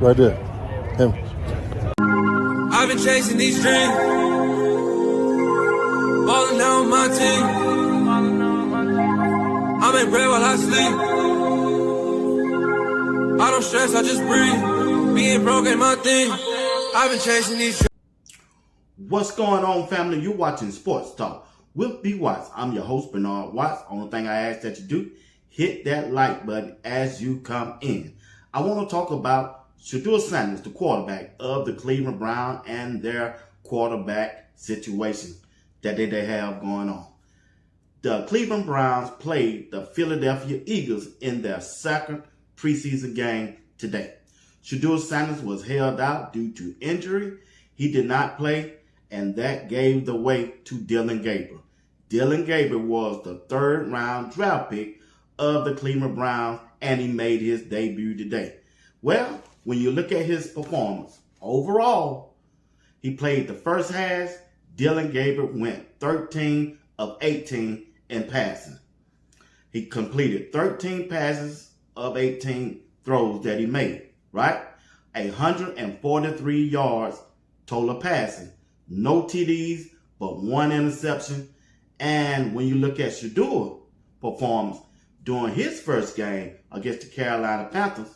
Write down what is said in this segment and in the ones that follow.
Right there. Him. I've been chasing these dreams, balling down with my team. I make bread while I sleep. I don't stress, I just breathe. Being broke ain't my thing. I've been chasing these dreams. What's going on, family? You're watching Sports Talk with B. Watts. I'm your host, Bernard Watts. Only thing I ask that you do, hit that like button as you come in. I want to talk about Shedeur Sanders, the quarterback of the Cleveland Browns, and their quarterback situation that they have going on. The Cleveland Browns played the Philadelphia Eagles in their second preseason game today. Shedeur Sanders was held out due to injury. He did not play, and that gave the way to Dillion Gabriel. Dillion Gabriel was the third-round draft pick of the Cleveland Browns, and he made his debut today. Well, when you look at his performance, overall, he played the first half. Dillion Gabriel went 13 of 18 in passing. He completed 13 passes of 18 throws that he made, right? 143 yards total passing. No TDs, but one interception. And when you look at Shedeur's performance during his first game against the Carolina Panthers,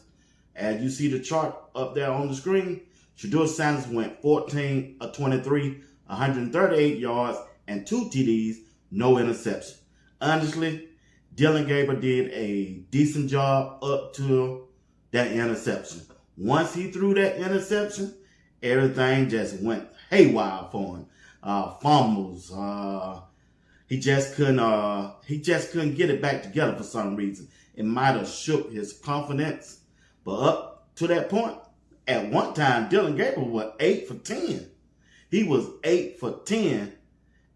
as you see the chart up there on the screen, Shedeur Sanders went 14 of 23, 138 yards, and 2 TDs, no interception. Honestly, Dillion Gabriel did a decent job up to that interception. Once he threw that interception, everything just went haywire for him. Fumbles. He just couldn't get it back together for some reason. It might have shook his confidence. But up to that point, at one time, Dillion Gabriel was 8 for 10. He was 8 for 10.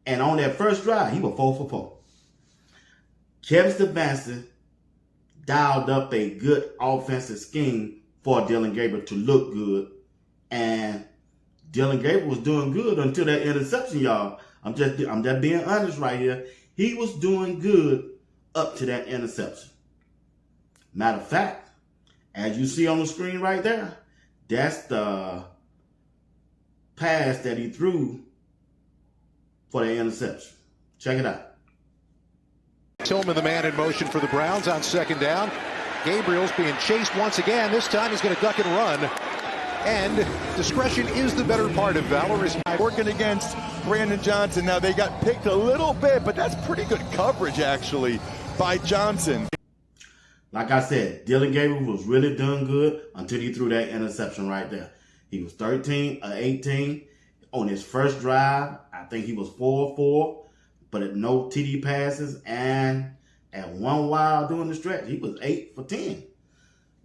And on that first drive, he was 4 for 4. Kevin Stefanski dialed up a good offensive scheme for Dillion Gabriel to look good. And Dillion Gabriel was doing good until that interception, y'all. I'm just being honest right here. He was doing good up to that interception. Matter of fact, as you see on the screen right there, that's the pass that he threw for the interception. Check it out. Tillman, the man in motion for the Browns on second down. Gabriel's being chased once again. This time he's going to duck and run. And discretion is the better part of valor. Is working against Brandon Johnson. Now they got picked a little bit, but that's pretty good coverage actually by Johnson. Like I said, Dillion Gabriel was really doing good until he threw that interception right there. He was 13 of 18 on his first drive. I think he was 4-4, but no TD passes. And at one while during the stretch, he was 8 for 10.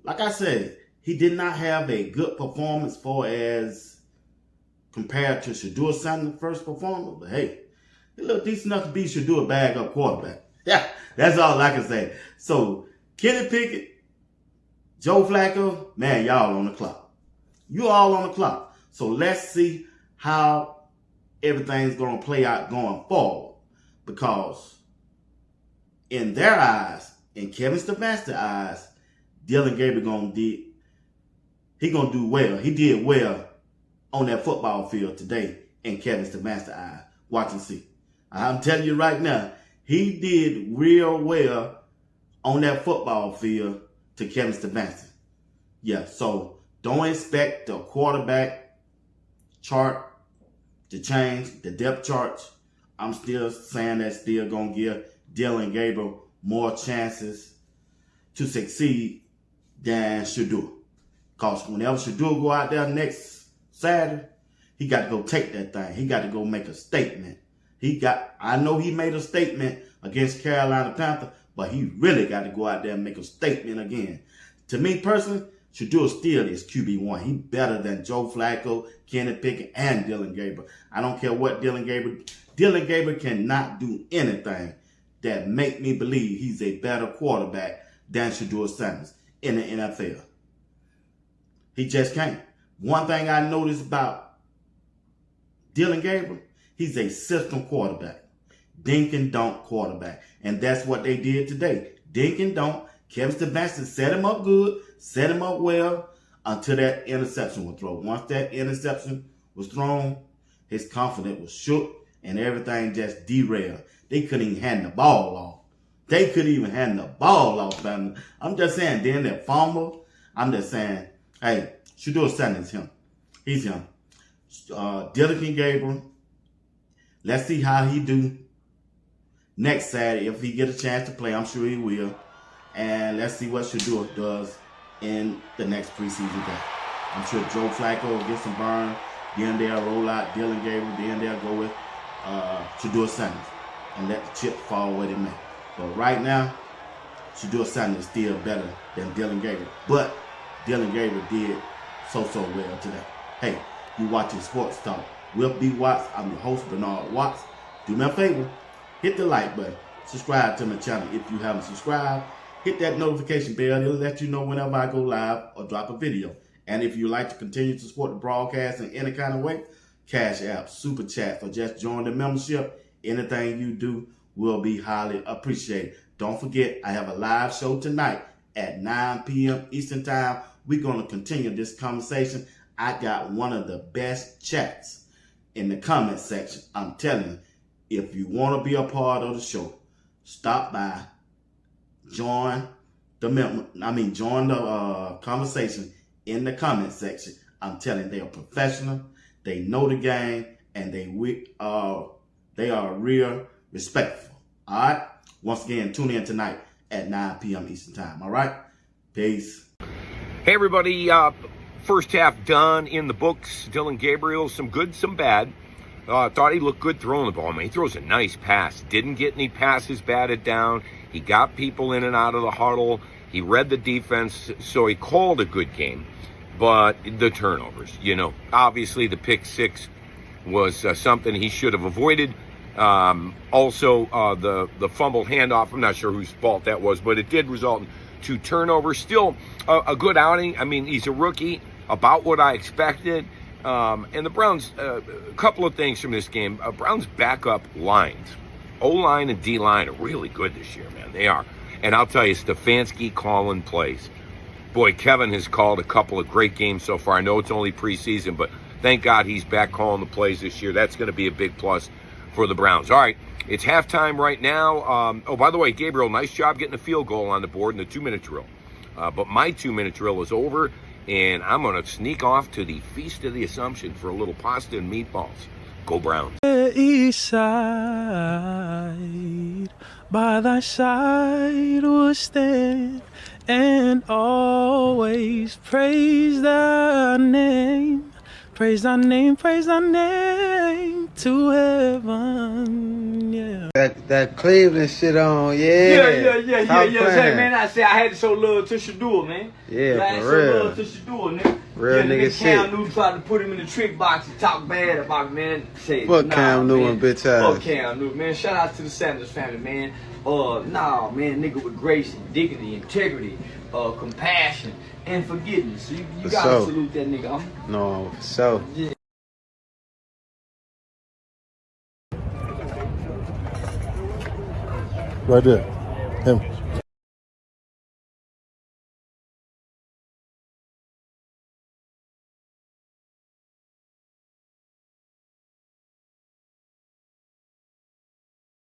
Like I said, he did not have a good performance as compared to Shedeur Sanders' first performance. But hey, he looked decent enough to be Shedeur bag-up quarterback. Yeah, that's all I can say. So, Kenny Pickett, Joe Flacco, man, y'all on the clock. You all on the clock. So let's see how everything's going to play out going forward. Because in their eyes, in Kevin Stefanski's eyes, Dillion Gabriel going to do well. He did well on that football field today in Kevin Stefanski's eyes. Watch and see. I'm telling you right now, he did real well on that football field to Kevin Stefanski. Yeah, so don't expect the quarterback chart to change, the depth chart. I'm still saying that's still going to give Dillion Gabriel more chances to succeed than Shedeur. Because whenever Shedeur go out there next Saturday, he got to go take that thing. He got to go make a statement. I know he made a statement against Carolina Panthers, but he really got to go out there and make a statement again. To me personally, Shedeur still is QB1. He better than Joe Flacco, Kenny Pickett, and Dillion Gabriel. I don't care what Dillion Gabriel cannot do anything that make me believe he's a better quarterback than Shedeur Sanders in the NFL. He just can't. One thing I noticed about Dillion Gabriel, he's a system quarterback. Dink and dunk quarterback. And that's what they did today. Dink and dunk. Kevin Stefanski set him up good, set him up well until that interception was thrown. Once that interception was thrown, his confidence was shook and everything just derailed. They couldn't even hand the ball off. They couldn't even hand the ball off, family. I'm just saying, then that fumble, I'm just saying, hey, Shedeur Sanders, him. He's him. Dillion Gabriel, let's see how he do next Saturday. If he get a chance to play, I'm sure he will. And let's see what Shedeur does in the next preseason game. I'm sure Joe Flacco will get some burn. Then they'll roll out Dillion Gabriel. Then they'll go with Shedeur Sanders and let the chip fall where they may. But right now, Shedeur Sanders is still better than Dillion Gabriel. But Dillion Gabriel did so well today. Hey, you watching Sports Talk with B. Watts. I'm your host, Bernard Watts. Do me a favor, hit the like button. Subscribe to my channel if you haven't subscribed. Hit that notification bell. It'll let you know whenever I go live or drop a video. And if you'd like to continue to support the broadcast in any kind of way, Cash App, Super Chat, or just join the membership, anything you do will be highly appreciated. Don't forget, I have a live show tonight at 9 p.m. Eastern Time. We're going to continue this conversation. I got one of the best chats in the comment section. I'm telling you, if you want to be a part of the show, stop by, join the conversation in the comment section. I'm telling you, they are professional, they know the game, and they are real respectful. All right? Once again, tune in tonight at 9 p.m. Eastern Time. All right? Peace. Hey, everybody. First half done in the books. Dillion Gabriel, some good, some bad. Thought he looked good throwing the ball. Man, he throws a nice pass. Didn't get any passes batted down. He got people in and out of the huddle. He read the defense, so he called a good game. But the turnovers, obviously the pick six was something he should have avoided. Also, the fumbled handoff, I'm not sure whose fault that was, but it did result in 2 turnovers. Still a good outing. I mean, he's a rookie, about what I expected. And the Browns, a couple of things from this game. Browns backup lines, O-line and D-line are really good this year, man. They are. And I'll tell you, Stefanski calling plays. Boy, Kevin has called a couple of great games so far. I know it's only preseason, but thank God he's back calling the plays this year. That's going to be a big plus for the Browns. All right, it's halftime right now. Oh, by the way, Gabriel, nice job getting a field goal on the board in the 2-minute drill. But my 2-minute drill is over, and I'm going to sneak off to the Feast of the Assumption for a little pasta and meatballs. Go Browns. East side, by thy side will stand and always praise thy name. Praise thy name to heaven, yeah. That Cleveland shit on, yeah. Say, man, I had to show love to Shedeur, man. Yeah, I had to for real. show love to Shedeur, nigga. Real nigga shit. Cam Newton tried to put him in the trick box and talk bad about him, man. Say, Fuck Cam Newton, bitch ass. Fuck Cam Newton, man. Shout out to the Sanders family, man. Man, nigga with grace and dignity, integrity, compassion, and forgiveness. So you gotta salute that nigga, huh? No, for sure. Yeah. Right there. Him.